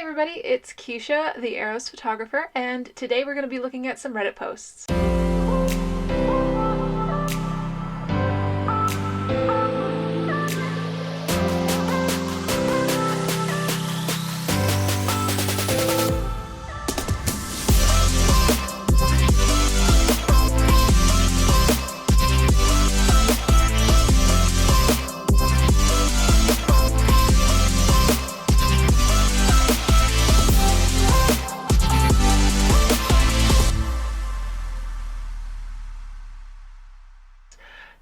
everybody, it's Keisha, the Eros photographer, and today we're going to be looking at some Reddit posts.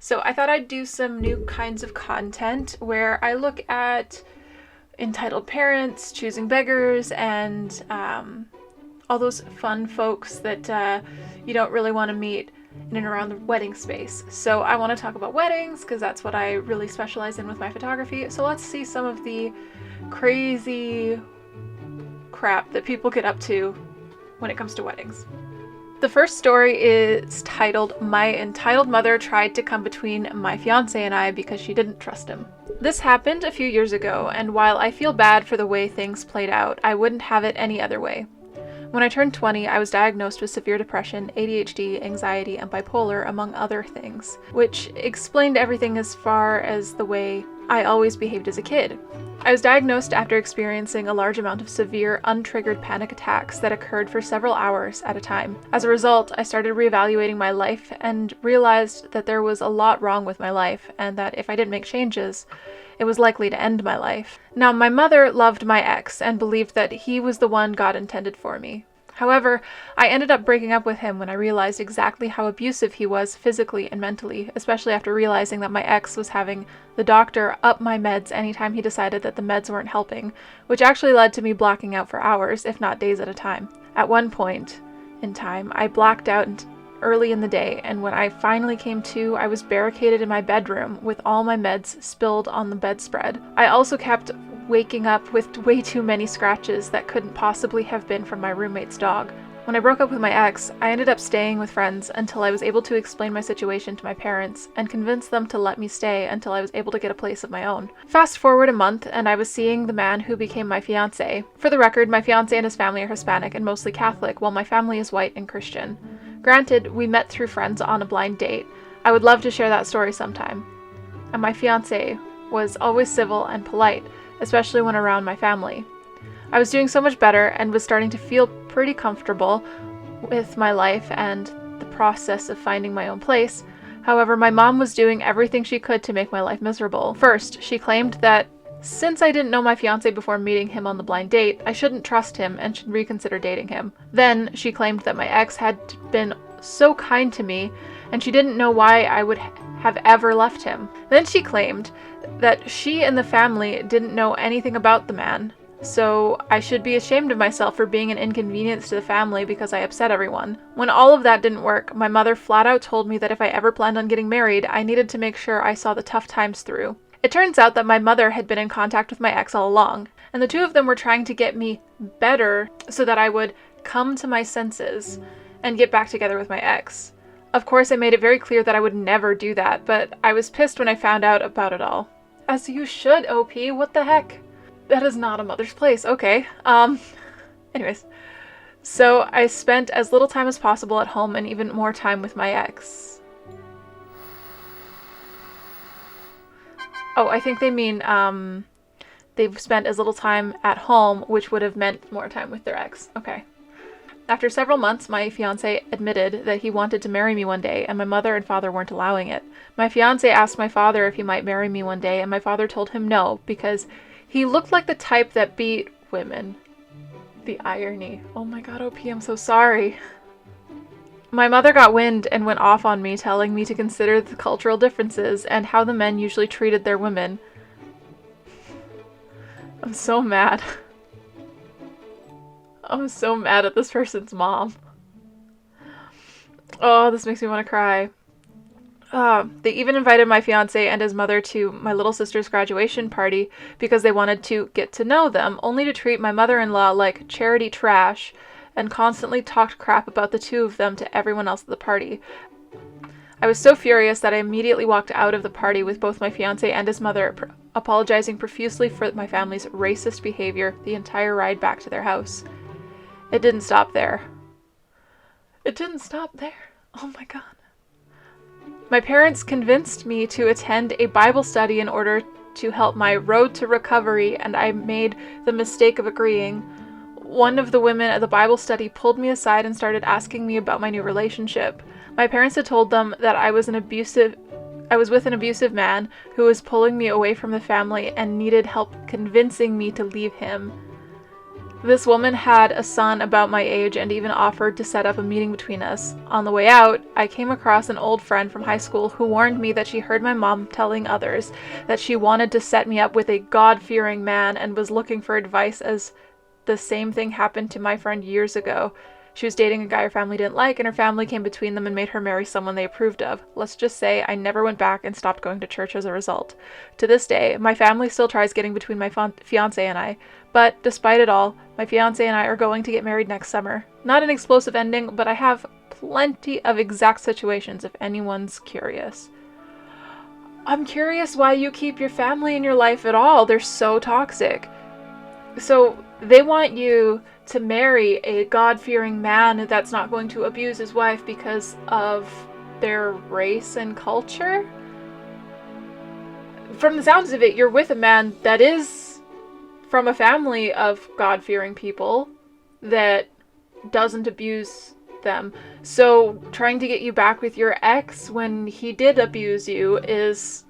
So I thought I'd do some new kinds of content where I look at entitled parents, choosing beggars, and all those fun folks that you don't really want to meet in and around the wedding space. So I want to talk about weddings because that's what I really specialize in with my photography. So let's see some of the crazy crap that people get up to when it comes to weddings. The first story is titled, "My Entitled Mother Tried to Come Between My Fiancé and I Because She Didn't Trust Him." This happened a few years ago, and while I feel bad for the way things played out, I wouldn't have it any other way. When I turned 20, I was diagnosed with severe depression, ADHD, anxiety, and bipolar, among other things, which explained everything as far as the way I always behaved as a kid. I was diagnosed after experiencing a large amount of severe, untriggered panic attacks that occurred for several hours at a time. As a result, I started reevaluating my life and realized that there was a lot wrong with my life, and that if I didn't make changes, it was likely to end my life. Now, my mother loved my ex and believed that he was the one God intended for me. However, I ended up breaking up with him when I realized exactly how abusive he was physically and mentally, especially after realizing that my ex was having the doctor up my meds anytime he decided that the meds weren't helping, which actually led to me blacking out for hours, if not days at a time. At one point in time, I blacked out early in the day, and when I finally came to, I was barricaded in my bedroom with all my meds spilled on the bedspread. I also kept waking up with way too many scratches that couldn't possibly have been from my roommate's dog. When I broke up with my ex, I ended up staying with friends until I was able to explain my situation to my parents and convince them to let me stay until I was able to get a place of my own. Fast forward a month, and I was seeing the man who became my fiancé. For the record, my fiancé and his family are Hispanic and mostly Catholic, while my family is white and Christian. Granted, we met through friends on a blind date. I would love to share that story sometime. And my fiancé was always civil and polite, especially when around my family. I was doing so much better and was starting to feel pretty comfortable with my life and the process of finding my own place. However, my mom was doing everything she could to make my life miserable. First, she claimed that since I didn't know my fiancé before meeting him on the blind date, I shouldn't trust him and should reconsider dating him. Then, she claimed that my ex had been so kind to me and she didn't know why I would have ever left him. Then she claimed that she and the family didn't know anything about the man, so I should be ashamed of myself for being an inconvenience to the family because I upset everyone. When all of that didn't work, my mother flat out told me that if I ever planned on getting married, I needed to make sure I saw the tough times through. It turns out that my mother had been in contact with my ex all along, and the two of them were trying to get me better so that I would come to my senses and get back together with my ex. Of course, I made it very clear that I would never do that, but I was pissed when I found out about it all. As you should, OP. What the heck? That is not a mother's place. Okay. Anyways. So I spent as little time as possible at home and even more time with my ex. Oh, I think they mean, they've spent as little time at home, which would have meant more time with their ex. Okay. After several months, my fiancé admitted that he wanted to marry me one day, and my mother and father weren't allowing it. My fiancé asked my father if he might marry me one day, and my father told him no, because he looked like the type that beat women. The irony. Oh my god, OP, I'm so sorry. My mother got wind and went off on me, telling me to consider the cultural differences and how the men usually treated their women. I'm so mad. I'm so mad at this person's mom. Oh, this makes me want to cry. They even invited my fiancé and his mother to my little sister's graduation party because they wanted to get to know them, only to treat my mother-in-law like charity trash and constantly talked crap about the two of them to everyone else at the party. I was so furious that I immediately walked out of the party with both my fiancé and his mother apologizing profusely for my family's racist behavior the entire ride back to their house. It didn't stop there. It didn't stop there. Oh my God. My parents convinced me to attend a Bible study in order to help my road to recovery, and I made the mistake of agreeing. One of the women at the Bible study pulled me aside and started asking me about my new relationship. My parents had told them that I was with an abusive man who was pulling me away from the family and needed help convincing me to leave him. This woman had a son about my age and even offered to set up a meeting between us. On the way out, I came across an old friend from high school who warned me that she heard my mom telling others that she wanted to set me up with a God-fearing man and was looking for advice, as the same thing happened to my friend years ago. She was dating a guy her family didn't like, and her family came between them and made her marry someone they approved of. Let's just say I never went back and stopped going to church as a result. To this day, my family still tries getting between my fiance and I, but despite it all, my fiance and I are going to get married next summer. Not an explosive ending, but I have plenty of exact situations if anyone's curious. I'm curious why you keep your family in your life at all. They're so toxic. So they want you to marry a God-fearing man that's not going to abuse his wife because of their race and culture? From the sounds of it, you're with a man that is from a family of God-fearing people that doesn't abuse them. So trying to get you back with your ex when he did abuse you is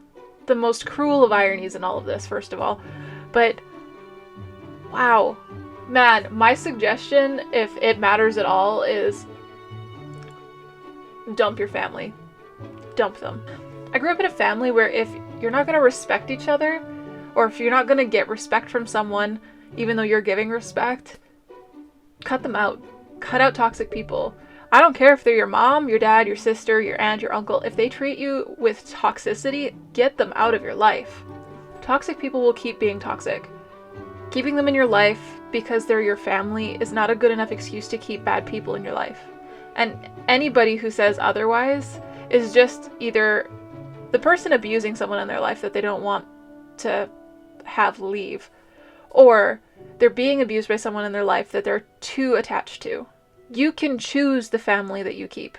the most cruel of ironies in all of this, first of all. But wow. Man, my suggestion, if it matters at all, is dump your family. Dump them. I grew up in a family where if you're not going to respect each other, or if you're not going to get respect from someone, even though you're giving respect, cut them out. Cut out toxic people. I don't care if they're your mom, your dad, your sister, your aunt, your uncle. If they treat you with toxicity, get them out of your life. Toxic people will keep being toxic. Keeping them in your life because they're your family is not a good enough excuse to keep bad people in your life. And anybody who says otherwise is just either the person abusing someone in their life that they don't want to have leave, or they're being abused by someone in their life that they're too attached to. You can choose the family that you keep.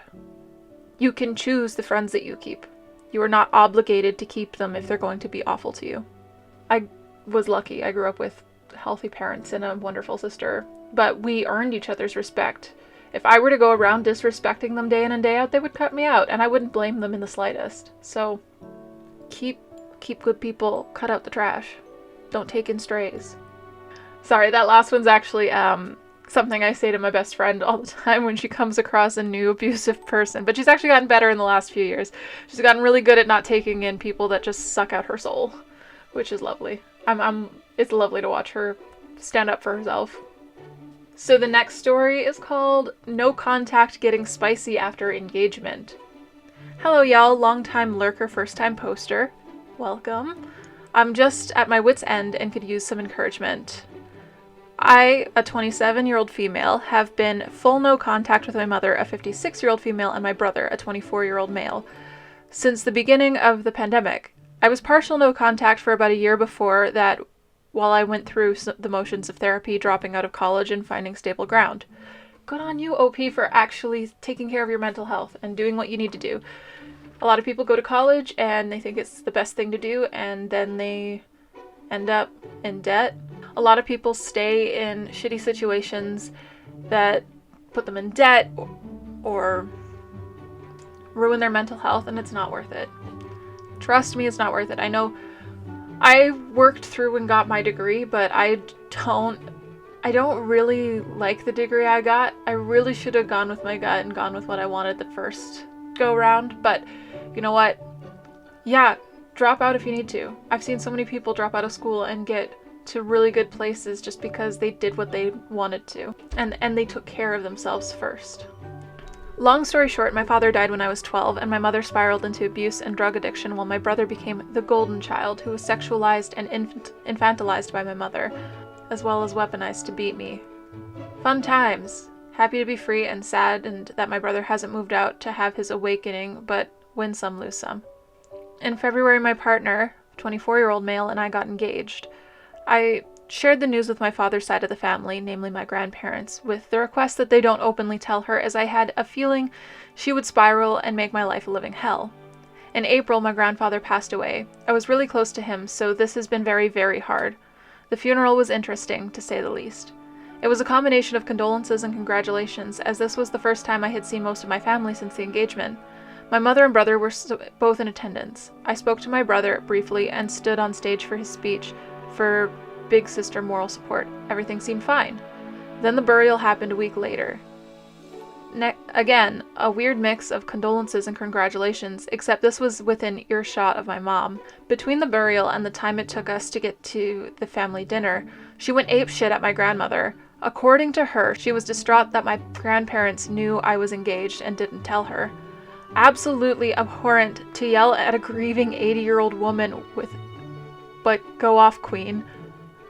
You can choose the friends that you keep. You are not obligated to keep them if they're going to be awful to you. I was lucky. I grew up with healthy parents and a wonderful sister, but we earned each other's respect. If I were to go around disrespecting them day in and day out, they would cut me out, and I wouldn't blame them in the slightest. So keep good people, cut out the trash. Don't take in strays. Sorry, that last one's actually something I say to my best friend all the time when she comes across a new abusive person, but she's actually gotten better in the last few years. She's gotten really good at not taking in people that just suck out her soul, which is lovely. It's lovely to watch her stand up for herself. So the next story is called No Contact Getting Spicy After Engagement. Hello y'all, long time lurker, first time poster. Welcome. I'm just at my wit's end and could use some encouragement. I, a 27-year-old female, have been full no contact with my mother, a 56-year-old female, and my brother, a 24-year-old male, since the beginning of the pandemic. I was partial no contact for about a year before that, while I went through the motions of therapy, dropping out of college, and finding stable ground. Good on you, OP, for actually taking care of your mental health and doing what you need to do. A lot of people go to college and they think it's the best thing to do, and then they end up in debt. A lot of people stay in shitty situations that put them in debt or ruin their mental health, and it's not worth it. Trust me, it's not worth it. I know I worked through and got my degree, but I don't really like the degree I got. I really should have gone with my gut and gone with what I wanted the first go round, but you know what? Yeah, drop out if you need to. I've seen so many people drop out of school and get to really good places just because they did what they wanted to, and they took care of themselves first. Long story short, my father died when I was 12, and my mother spiraled into abuse and drug addiction while my brother became the golden child who was sexualized and infantilized by my mother, as well as weaponized to beat me. Fun times. Happy to be free and sad and that my brother hasn't moved out to have his awakening, but win some, lose some. In February, my partner, 24-year-old male, and I got engaged. I shared the news with my father's side of the family, namely my grandparents, with the request that they don't openly tell her, as I had a feeling she would spiral and make my life a living hell. In April, my grandfather passed away. I was really close to him, so this has been very, very hard. The funeral was interesting, to say the least. It was a combination of condolences and congratulations, as this was the first time I had seen most of my family since the engagement. My mother and brother were both in attendance. I spoke to my brother briefly and stood on stage for his speech for big sister moral support. Everything seemed fine. Then the burial happened a week later. Again, a weird mix of condolences and congratulations, except this was within earshot of my mom. Between the burial and the time it took us to get to the family dinner, she went apeshit at my grandmother. According to her, she was distraught that my grandparents knew I was engaged and didn't tell her. Absolutely abhorrent to yell at a grieving 80-year-old woman with, "But go off, queen."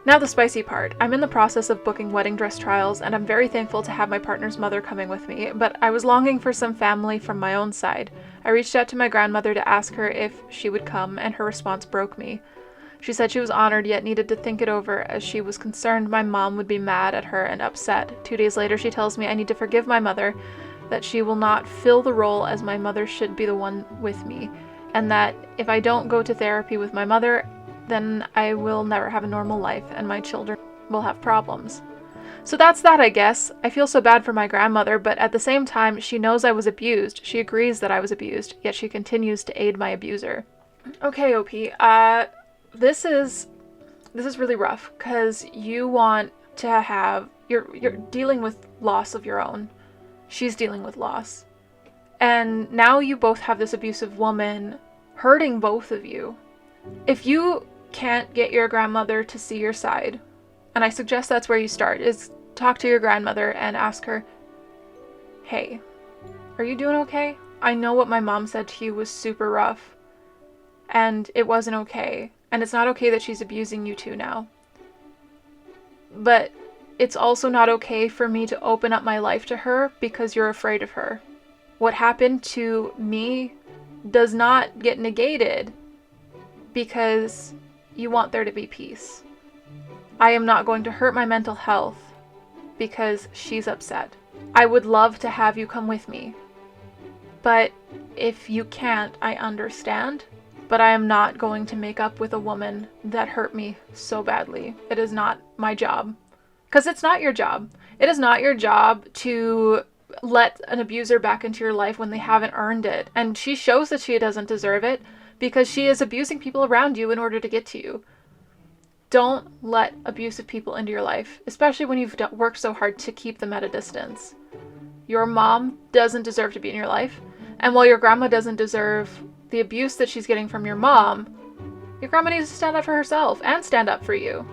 Now the spicy part. I'm in the process of booking wedding dress trials, and I'm very thankful to have my partner's mother coming with me, but I was longing for some family from my own side. I reached out to my grandmother to ask her if she would come, and her response broke me. She said she was honored, yet needed to think it over, as she was concerned my mom would be mad at her and upset. 2 days later, she tells me I need to forgive my mother, that she will not fill the role as my mother should be the one with me, and that if I don't go to therapy with my mother, then I will never have a normal life, and my children will have problems. So that's that, I guess. I feel so bad for my grandmother, but at the same time, she knows I was abused. She agrees that I was abused, yet she continues to aid my abuser. Okay, OP, this is really rough, because you want to have, you're dealing with loss of your own. She's dealing with loss. And now you both have this abusive woman hurting both of you. If you can't get your grandmother to see your side, and I suggest that's where you start, is talk to your grandmother and ask her, "Hey, are you doing okay? I know what my mom said to you was super rough, and it wasn't okay, and it's not okay that she's abusing you too now. But it's also not okay for me to open up my life to her because you're afraid of her. What happened to me does not get negated because you want there to be peace. I am not going to hurt my mental health because she's upset. I would love to have you come with me. But if you can't, I understand. But I am not going to make up with a woman that hurt me so badly. It is not my job. Because it's not your job. It is not your job to let an abuser back into your life when they haven't earned it. And she shows that she doesn't deserve it because she is abusing people around you in order to get to you. Don't let abusive people into your life, especially when you've worked so hard to keep them at a distance. Your mom doesn't deserve to be in your life. And while your grandma doesn't deserve the abuse that she's getting from your mom, your grandma needs to stand up for herself and stand up for you.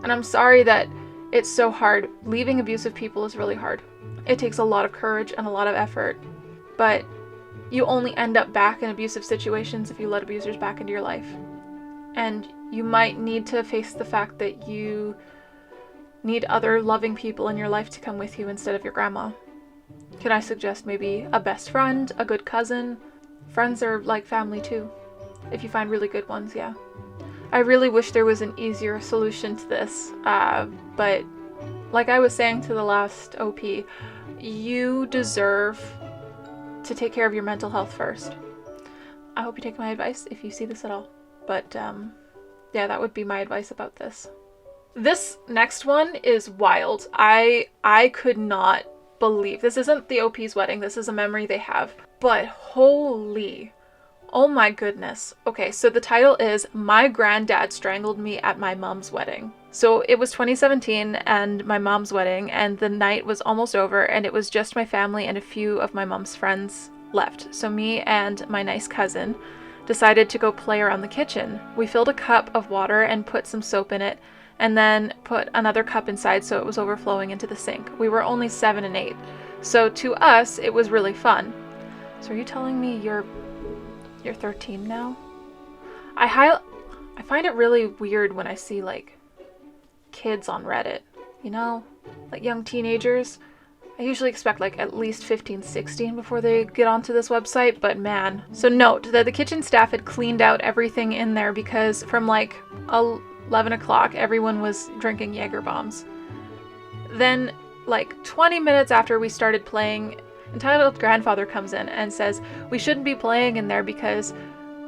And I'm sorry that it's so hard. Leaving abusive people is really hard. It takes a lot of courage and a lot of effort, but you only end up back in abusive situations if you let abusers back into your life. And you might need to face the fact that you need other loving people in your life to come with you instead of your grandma. Can I suggest maybe a best friend, a good cousin? Friends are like family too, if you find really good ones, yeah. I really wish there was an easier solution to this, but like I was saying to the last OP, you deserve to take care of your mental health first. I hope you take my advice if you see this at all. But yeah, that would be my advice about this. This next one is wild. I could not believe. This isn't the OP's wedding. This is a memory they have. But holy, oh my goodness. Okay, so the title is My Granddad Strangled Me at My Mom's Wedding. So it was 2017 and my mom's wedding, and the night was almost over, and it was just my family and a few of my mom's friends left. So me and my nice cousin decided to go play around the kitchen. We filled a cup of water and put some soap in it, and then put another cup inside so it was overflowing into the sink. We were only 7 and 8, so to us it was really fun. So are you telling me you're 13 now? I find it really weird when I see like kids on Reddit, you know, like young teenagers. I usually expect like at least 15, 16 before they get onto this website, but man. So note that the kitchen staff had cleaned out everything in there because from like 11 o'clock, everyone was drinking Jaeger bombs. Then like 20 minutes after we started playing, Entitled Grandfather comes in and says, we shouldn't be playing in there because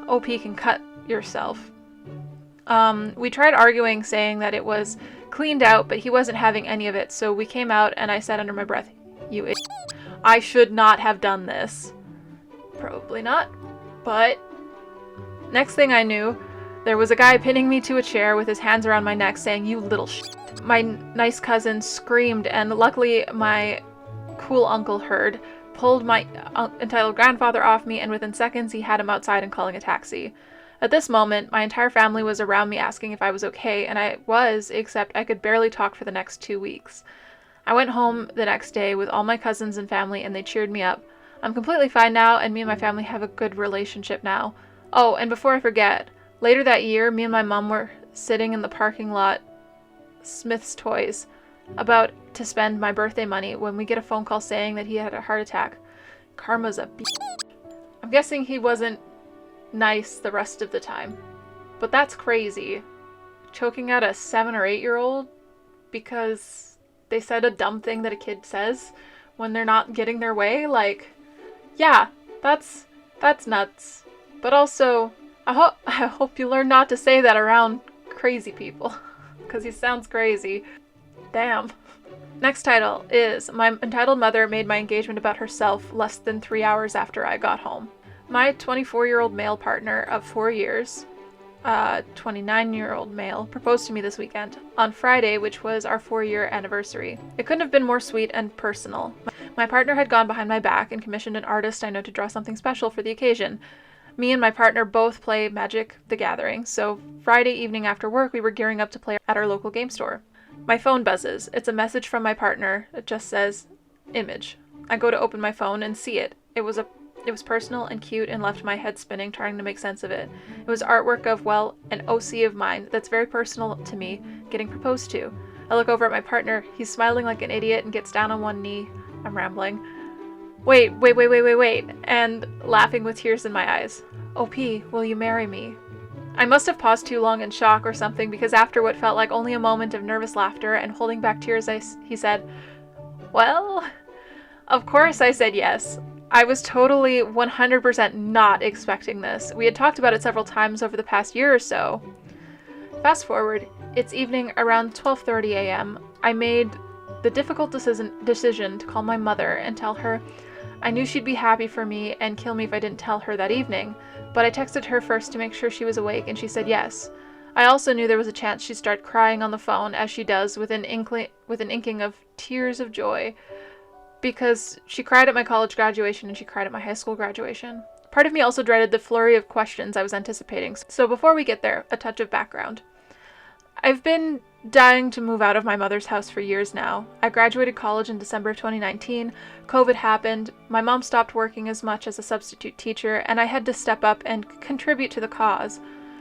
OP can cut yourself. We tried arguing, saying that it was cleaned out, but he wasn't having any of it, so we came out and I said under my breath, you idiot. I should not have done this. Probably not, but next thing I knew, there was a guy pinning me to a chair with his hands around my neck saying, you little shit. My nice cousin screamed, and luckily my cool uncle heard, pulled my entitled grandfather off me, and within seconds he had him outside and calling a taxi. At this moment, my entire family was around me asking if I was okay, and I was, except I could barely talk for the next 2 weeks. I went home the next day with all my cousins and family, and they cheered me up. I'm completely fine now, and me and my family have a good relationship now. Oh, and before I forget, later that year, me and my mom were sitting in the parking lot, Smith's Toys, about to spend my birthday money when we get a phone call saying that he had a heart attack. Karma's a bitch. I'm guessing he wasn't nice the rest of the time. But that's crazy. Choking out a 7 or 8-year-old because they said a dumb thing that a kid says when they're not getting their way. Like, yeah, that's nuts. But also, I hope you learn not to say that around crazy people. Because he sounds crazy. Damn. Next title is, my entitled mother made my engagement about herself less than 3 hours after I got home. My 24-year-old male partner of 4 years, 29-year-old male, proposed to me this weekend, on Friday, which was our 4-year anniversary. It couldn't have been more sweet and personal. My partner had gone behind my back and commissioned an artist I know to draw something special for the occasion. Me and my partner both play Magic: The Gathering, so Friday evening after work we were gearing up to play at our local game store. My phone buzzes. It's a message from my partner. It just says, image. I go to open my phone and see it. It was personal and cute and left my head spinning trying to make sense of it. It was artwork of, well, an OC of mine that's very personal to me getting proposed to. I look over at my partner. He's smiling like an idiot and gets down on one knee. I'm rambling. Wait, and laughing with tears in my eyes. OP, will you marry me? I must have paused too long in shock or something, because after what felt like only a moment of nervous laughter and holding back tears, he said, well, of course I said yes. I was totally 100% not expecting this. We had talked about it several times over the past year or so. Fast forward, it's evening around 12:30 a.m. I made the difficult decision to call my mother and tell her I knew she'd be happy for me and kill me if I didn't tell her that evening, but I texted her first to make sure she was awake, and she said yes. I also knew there was a chance she'd start crying on the phone, as she does, with an inking of tears of joy, because she cried at my college graduation and she cried at my high school graduation. Part of me also dreaded the flurry of questions I was anticipating, so before we get there, a touch of background. I've been dying to move out of my mother's house for years now. I graduated college in December of 2019, COVID happened, my mom stopped working as much as a substitute teacher, and I had to step up and contribute to the cause,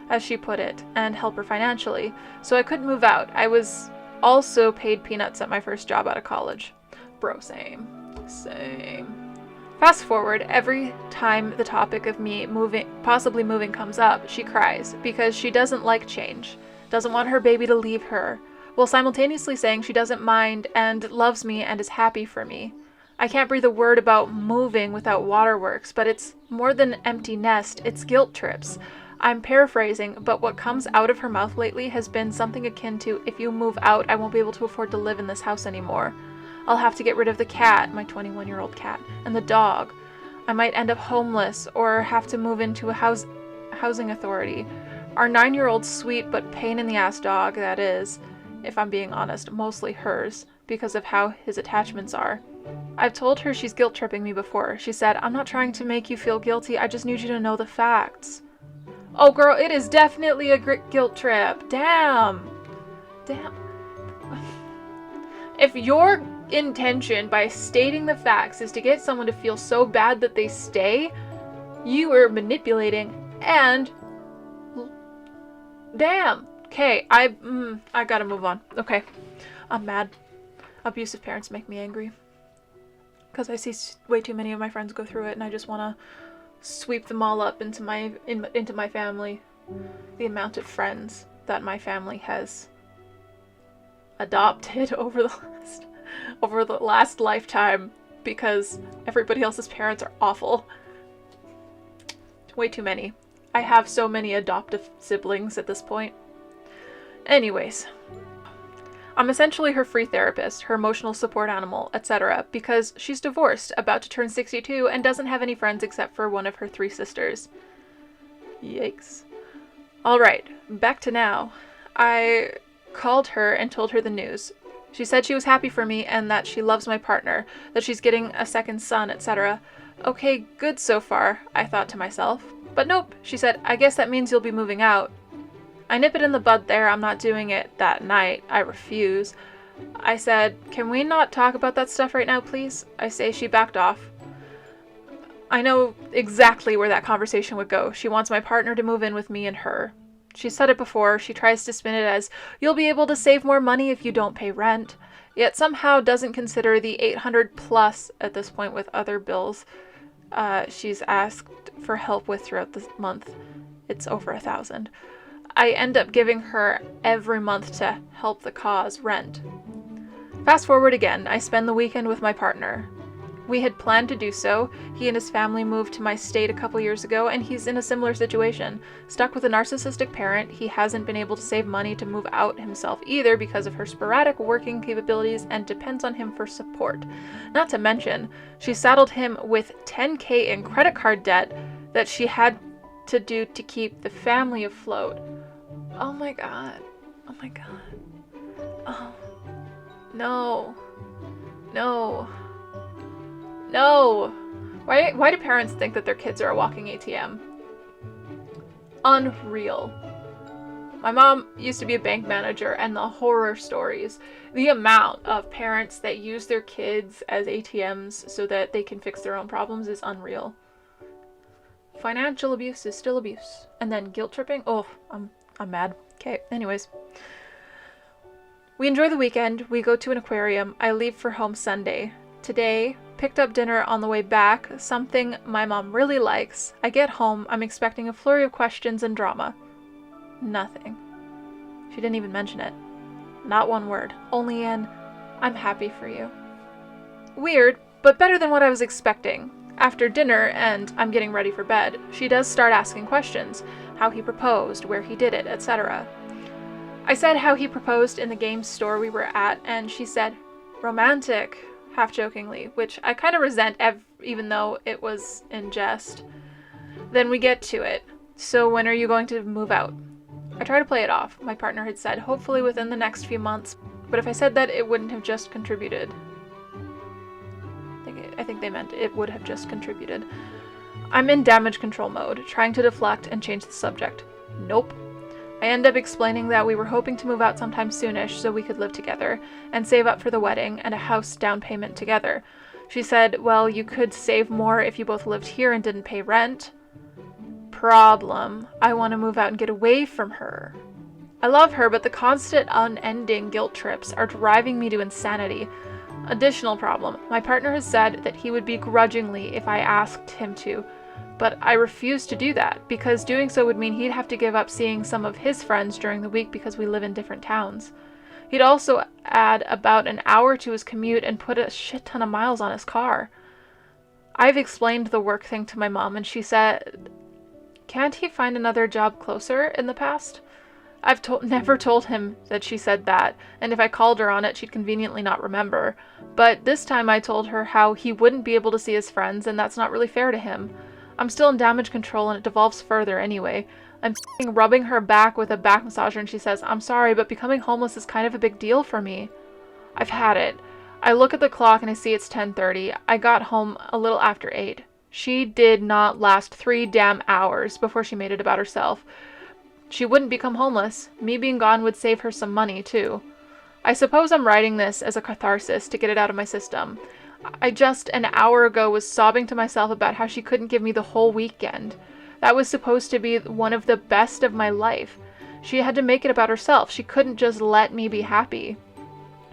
as she put it, and help her financially, so I couldn't move out. I was also paid peanuts at my first job out of college. Bro, same. Fast forward, every time the topic of me possibly moving comes up, she cries, because she doesn't like change. Doesn't want her baby to leave her, while simultaneously saying she doesn't mind and loves me and is happy for me. I can't breathe a word about moving without waterworks, but it's more than empty nest, it's guilt trips. I'm paraphrasing, but what comes out of her mouth lately has been something akin to, if you move out, I won't be able to afford to live in this house anymore. I'll have to get rid of the cat, my 21-year-old cat, and the dog. I might end up homeless or have to move into a housing authority. Our 9-year-old sweet but pain-in-the-ass dog, that is, if I'm being honest, mostly hers, because of how his attachments are. I've told her she's guilt-tripping me before. She said, I'm not trying to make you feel guilty, I just need you to know the facts. Oh girl, it is definitely a guilt trip. Damn. If your intention by stating the facts is to get someone to feel so bad that they stay, you are manipulating and... Damn. Okay, I gotta move on. Okay. I'm mad. Abusive parents make me angry. because I see way too many of my friends go through it, and I just want to sweep them all up into my family. The amount of friends that my family has adopted over the last lifetime, because everybody else's parents are awful. Way too many. I have so many adoptive siblings at this point. Anyways, I'm essentially her free therapist, her emotional support animal, etc., because she's divorced, about to turn 62, and doesn't have any friends except for one of her 3 sisters. Yikes. Alright, back to now. I called her and told her the news. She said she was happy for me and that she loves my partner, that she's getting a second son, etc. Okay, good so far, I thought to myself. But nope, she said, I guess that means you'll be moving out. I nip it in the bud there, I'm not doing it that night. I refuse. I said, can we not talk about that stuff right now, please? I say she backed off. I know exactly where that conversation would go. She wants my partner to move in with me and her. She said it before. She tries to spin it as, you'll be able to save more money if you don't pay rent, yet somehow doesn't consider the $800 plus at this point with other bills she's asked for help with throughout the month. It's over $1,000. I end up giving her every month to help the cause rent. Fast forward again, I spend the weekend with my partner. We had planned to do so. He and his family moved to my state a couple years ago, and he's in a similar situation. Stuck with a narcissistic parent, he hasn't been able to save money to move out himself either because of her sporadic working capabilities and depends on him for support. Not to mention, she saddled him with $10,000 in credit card debt that she had to do to keep the family afloat. Oh my god. Oh my god. Oh. No. No. No! Why do parents think that their kids are a walking ATM? Unreal. My mom used to be a bank manager, and the horror stories, the amount of parents that use their kids as ATMs so that they can fix their own problems is unreal. Financial abuse is still abuse. And then guilt tripping? Oh, I'm mad. Okay, anyways. We enjoy the weekend. We go to an aquarium. I leave for home Sunday. Today, picked up dinner on the way back, something my mom really likes. I get home, I'm expecting a flurry of questions and drama. Nothing. She didn't even mention it. Not one word. Only I'm happy for you. Weird, but better than what I was expecting. After dinner, and I'm getting ready for bed, she does start asking questions. How he proposed, where he did it, etc. I said how he proposed in the game store we were at, and she said, romantic, half-jokingly, which I kind of resent even though it was in jest. Then we get to it. So when are you going to move out? I try to play it off. My partner had said, hopefully within the next few months, but if I said that, it wouldn't have just contributed. I think they meant it would have just contributed. I'm in damage control mode, trying to deflect and change the subject. Nope. I end up explaining that we were hoping to move out sometime soonish so we could live together and save up for the wedding and a house down payment together. She said, well, you could save more if you both lived here and didn't pay rent. Problem. I want to move out and get away from her. I love her, but the constant unending guilt trips are driving me to insanity. Additional problem. My partner has said that he would begrudgingly if I asked him to, but I refuse to do that because doing so would mean he'd have to give up seeing some of his friends during the week because we live in different towns. He'd also add about an hour to his commute and put a shit ton of miles on his car. I've explained the work thing to my mom and she said, can't he find another job closer in the past? I've never told him that she said that, and if I called her on it, she'd conveniently not remember. But this time I told her how he wouldn't be able to see his friends, and that's not really fair to him. I'm still in damage control, and it devolves further anyway. I'm rubbing her back with a back massager, and she says, I'm sorry, but becoming homeless is kind of a big deal for me. I've had it. I look at the clock, and I see it's 10:30. I got home a little after 8. She did not last 3 damn hours before she made it about herself. She wouldn't become homeless. Me being gone would save her some money, too. I suppose I'm writing this as a catharsis to get it out of my system. I just an hour ago was sobbing to myself about how she couldn't give me the whole weekend. That was supposed to be one of the best of my life. She had to make it about herself. She couldn't just let me be happy.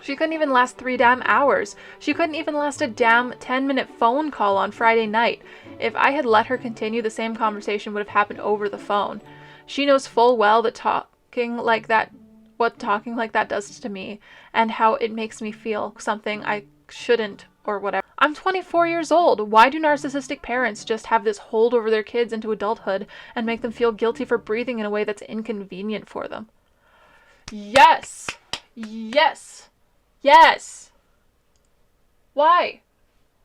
She couldn't even last 3 damn hours. She couldn't even last a damn 10-minute phone call on Friday night. If I had let her continue, the same conversation would have happened over the phone. She knows full well that what talking like that does to me, and how it makes me feel something I shouldn't, or whatever. I'm 24 years old. Why do narcissistic parents just have this hold over their kids into adulthood and make them feel guilty for breathing in a way that's inconvenient for them? Yes! Yes! Yes! Why?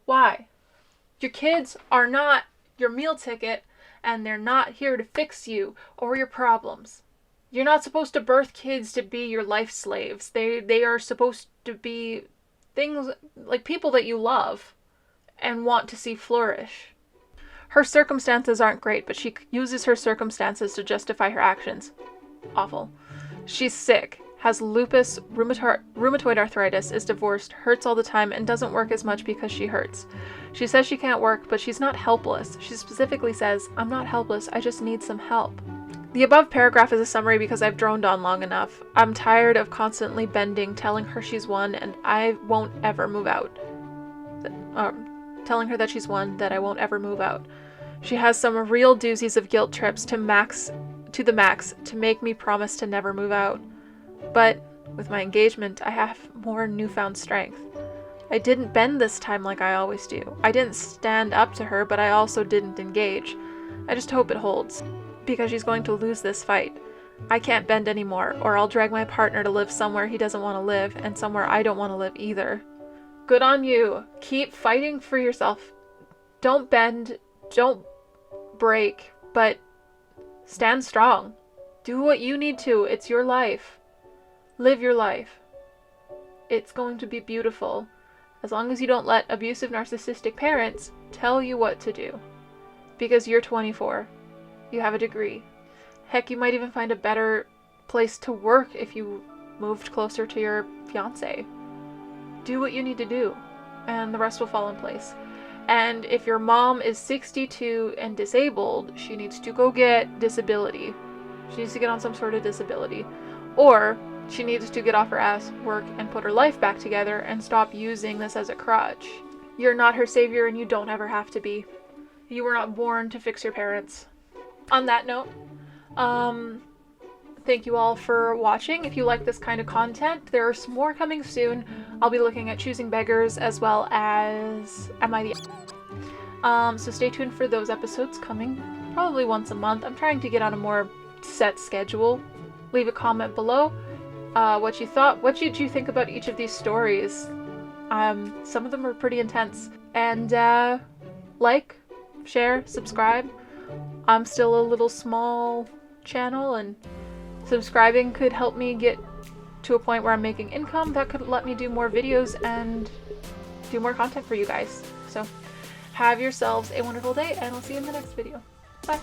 Why? Your kids are not your meal ticket, and they're not here to fix you or your problems. You're not supposed to birth kids to be your life slaves. They are supposed to be things like people that you love and want to see flourish. Her circumstances aren't great, but she uses her circumstances to justify her actions. Awful. She's sick, has lupus, rheumatoid arthritis, is divorced, hurts all the time, and doesn't work as much because she hurts. She says she can't work, but she's not helpless. She specifically says, "I'm not helpless, I just need some help." The above paragraph is a summary because I've droned on long enough. I'm tired of constantly bending, telling her she's one and I won't ever move out. Telling her that she's one, that I won't ever move out. She has some real doozies of guilt trips to the max to make me promise to never move out. But with my engagement, I have more newfound strength. I didn't bend this time like I always do. I didn't stand up to her, but I also didn't engage. I just hope it holds, because she's going to lose this fight. I can't bend anymore, or I'll drag my partner to live somewhere he doesn't want to live, and somewhere I don't want to live either. Good on you. Keep fighting for yourself. Don't bend, don't break, but stand strong. Do what you need to. It's your life. Live your life. It's going to be beautiful, as long as you don't let abusive narcissistic parents tell you what to do. Because you're 24. You have a degree. Heck, you might even find a better place to work if you moved closer to your fiance. Do what you need to do, and the rest will fall in place. And if your mom is 62 and disabled, she needs to go get disability. She needs to get on some sort of disability. Or she needs to get off her ass, work, and put her life back together and stop using this as a crutch. You're not her savior, and you don't ever have to be. You were not born to fix your parents. On that note, thank you all for watching. If you like this kind of content, there are some more coming soon. I'll be looking at Choosing Beggars as well as Am I the So stay tuned for those episodes coming probably once a month. I'm trying to get on a more set schedule. Leave a comment below what you thought. What did you think about each of these stories? Some of them are pretty intense. And like, share, subscribe. I'm still a little small channel, and subscribing could help me get to a point where I'm making income that could let me do more videos and do more content for you guys. So have yourselves a wonderful day, and I'll see you in the next video. Bye.